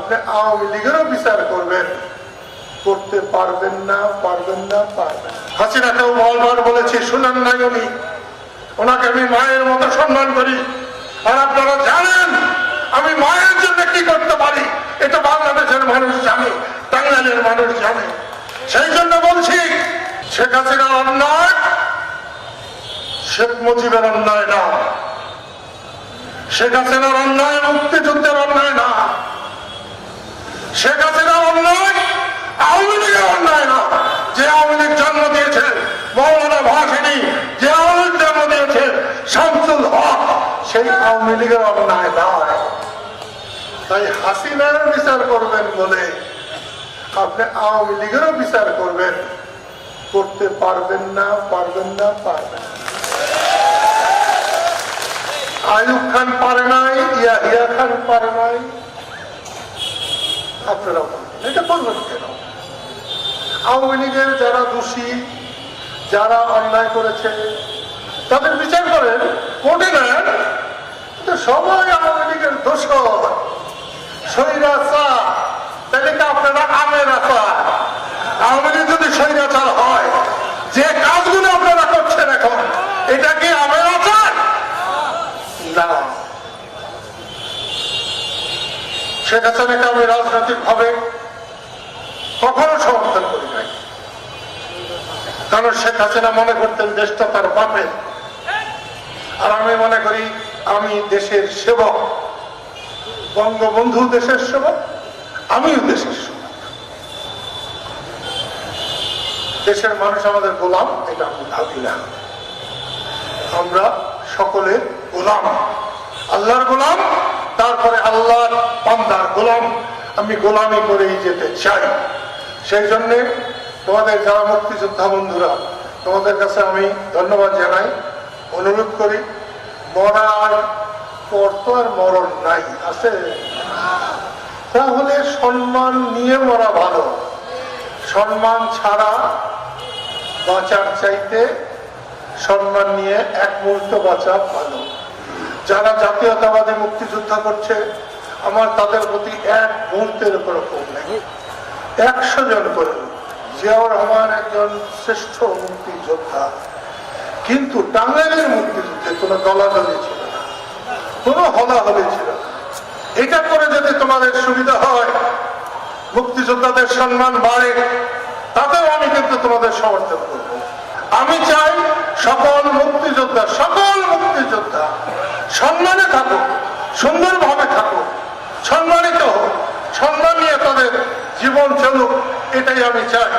আপনি আওয়ামী লীগেরও বিচার করবেন, করতে পারবেন না, পারবেন না, পারবেন। হাসিনাকেও বারবার বলেছি, শুনেন নাই উনি। ওনাকে আমি মায়ের মতো সম্মান করি, আর আপনারা জানেন আমি মায়ের জন্য কি করতে পারি, এটা বাংলাদেশের মানুষ জানে, টাঙ্গাইলের মানুষ জানে। সেই জন্য বলছি, শেখ হাসিনার অন্যায় শেখ মুজিবের অন্যায় না, শেখ হাসিনার অন্যায় মুক্তিযুদ্ধের অন্যায় না, শেখ হাসিনার অন্যায় আওয়ামী লীগের অন্যায় না। যে আওয়ামী লীগ জন্ম দিয়েছে মৌলানা ভাসানী, যে আওয়ামী লীগ জন্ম দিয়েছে শামসুল হক, সেই আওয়ামী লীগের অন্যায় নয়। তাই হাসিনার বিচার করবেন বলে আপনি আওয়ামী লীগেরও বিচার করবেন, করতে পারবেন না, পারবেন না, পারবেন। আইয়ুব খান পারে নাই, ইয়াহিয়া খান পারে নাই, আপনারা এটা করবেন কেন? আওয়ামী লীগের যারা দোষী, যারা অন্যায় করেছে তাদের বিচার করেন, কোর্টে নেন। সবাই আওয়ামী লীগের দোষর, স্বৈরাচার, তাহলে কি আপনারা আমের আচার? আওয়ামী লীগ যদি স্বৈরাচার হয়, যে কাজগুলো আপনারা করছেন এখন, এটা কি আমের আচার? না। শেখ হাসিনাকে আমি রাজনৈতিক ভাবে কখনো সমর্থন করি নাই, কারণ শেখ হাসিনা মনে করতেন দেশটা তার বাপের, আর আমি মনে করি আমি দেশের সেবক, বঙ্গবন্ধু দেশের সেবক, আমিও দেশের সেবক। দেশের মানুষ আমাদের গোলাম, এটা আমি ভাবি না। আমরা সকলে গোলাম, আল্লাহর গোলাম, তারপরে আল্লাহর বান্দার গোলাম। আমি গোলামি করেই যেতে চাই। সেই জন্যে তোমাদের যারা মুক্তিযোদ্ধা বন্ধুরা, তোমাদের কাছে আমি ধন্যবাদ জানাই, অনুরোধ করি, মরার পর তো আর মরণ নাই, আছে? তাহলে সম্মান নিয়ে মরা ভালো। সম্মান ছাড়া বাঁচার চাইতে সম্মান নিয়ে এক মুহূর্ত বাঁচা ভালো। যারা জাতীয়তাবাদী মুক্তিযুদ্ধ করছে, আমার তাদের প্রতি এক মুহূর্তের উপর ক্ষোভ নেই। 100 জন করে। জিয়াউর রহমান একজন শ্রেষ্ঠ মুক্তিযোদ্ধা, কিন্তু টাঙ্গাইলের মুক্তিযুদ্ধে কোনো দলাদলি ছিল না, কোনো হলাহলি ছিল না। এটা করে যদি তোমাদের সুবিধা হয়, মুক্তিযোদ্ধাদের সম্মান বাড়ে, তাতেও আমি কিন্তু তোমাদের সমর্থন করব। আমি চাই সকল মুক্তিযোদ্ধা সম্মানে থাকুক, সুন্দরভাবে থাকুক, সম্মানিত হোক, সম্মান নিয়ে তাদের জীবন চলুক, এটাই আমি চাই।